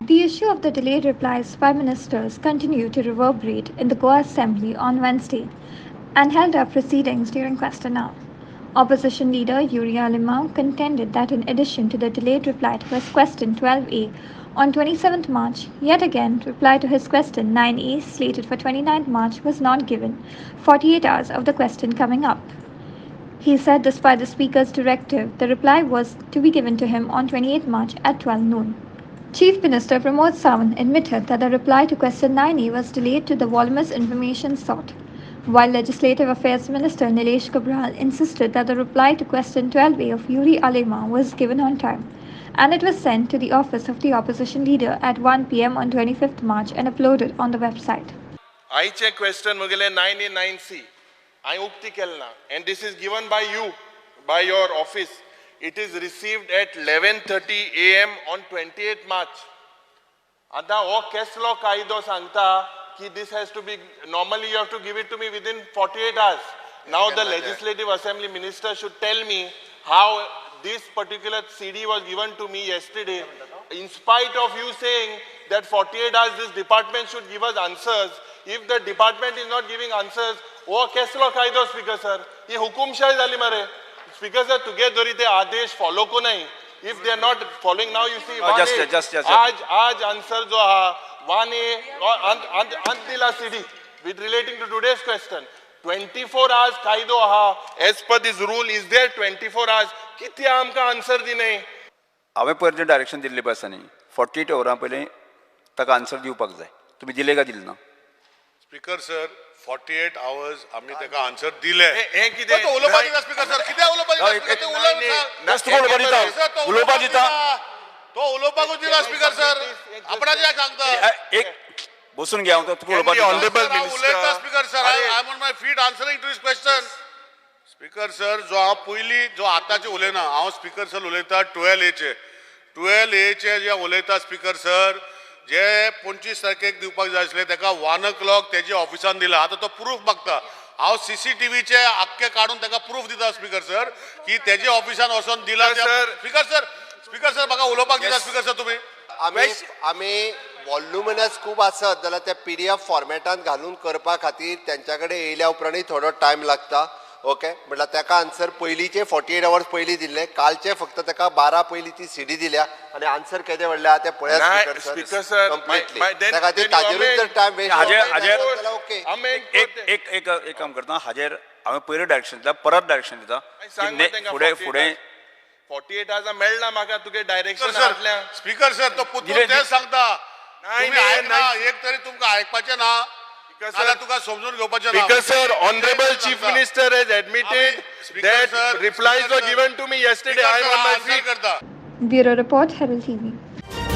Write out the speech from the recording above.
The issue of the delayed replies by ministers continued to reverberate in the Goa Assembly on Wednesday and held up proceedings during question hour. Opposition leader Yuri Alemao contended that in addition to the delayed reply to his question 12A on 27th March, yet again reply to his question 9A slated for 29th March was not given, 48 hours of the question coming up. He said despite the Speaker's directive, the reply was to be given to him on 28 March at 12 noon. Chief Minister Pramod Sawant admitted that the reply to question 9A was delayed to the voluminous information sought, while Legislative Affairs Minister Nilesh Kabral insisted that the reply to question 12A of Yuri Alemao was given on time, and it was sent to the office of the opposition leader at 1 p.m. on 25th March and uploaded on the website. आयचे question मुगेले 9A 9C I ukti kelna and this is given by you, by your office. It is received at 11:30 a.m. on 28th March. Ada o keslo kaido sangta ki this has to be, normally you have to give it to me within 48 hours. Now the Legislative Assembly Minister should tell me how this particular CD was given to me yesterday. In spite of you saying that 48 hours this department should give us answers, if the department is not giving answers, वो केसलो कायदो speaker sir ये हुकुमशाही झाली मरे speaker sir तुगे दोरी ते आदेश follow को नहीं if they are not following now you see आज आंसर जो हा 1A अंत दिला सीडी with relating to today's question 24 hours कायदो हा as per this rule is there 24 hours किती आमका आंसर दिने हांवें पयलीं डायरेक्शन दिल्ली बसांनी 48 वरां पयलीं ताका आन्सर दिवपाक जाय तुम्ही दिले का दिले ना स्पीकर सर 48 hours आम्ही त्याका आन्सर दिले हे किती तो उलोपा दिता स्पीकर सर किती उलोपा दिता तो उलोपा दिता तो उलोपाक दिला स्पीकर सर आपणा जे सांगता एक बसून घ्या तो उलोपा दिता honourable minister speaker sir I am on my feet answering to his question speaker sir जो हांव पयली जो आताचे उलयना हांव स्पीकर सर उलयता 12A चे जे उलयता स्पीकर सर जे 25 तारखेक दिवपाक जाय आसले ताका 1 o'clock तेजे ऑफिसान दिला आता तो प्रूफ मागता हांव CCTVचे आख्खे काढून ताका प्रूफ दिता स्पीकर सर की तेजे ऑफिसान वचोन दिला स्पीकर सर म्हाका उलोवपाक दिता स्पीकर सर तुम्ही आम्ही वॉल्युमिनस खूप आसत जाल्यार ते PDF फॉर्मेटान घालून करपा खातीर त्यांच्या कडेन येयल्या उपरांतूय थोडो टायम लागता ओके म्हटल्यार ताका आन्सर पयलींचे 48 hours पयलीं दिल्ले कालचे फक्त ताका 12 पयलीं ती CD दिल्या आनी आन्सर केदे व्हडले आहा ते पळयात स्पीकर सर कंप्लीटली त्या खातीर ताजेरूच जर टायम वेस्ट जाल्यार ओके एक काम करता हाजेर हांवें पयलीं डायरेक्शन दिता परत डायरेक्शन दिता फुडें 48 hours मेळना म्हाका तुगे डायरेक्शन हाडल्या स्पीकर सर तो पुतून तेच सांगता नाही एक तरी तुमकां आयकपाचें ना नाल्यार तुका समजून घेवपाचें ना Because sir, Honorable Chief Minister has admitted that replies were given to me yesterday. I am on my feet. Bureau Report, Herald TV.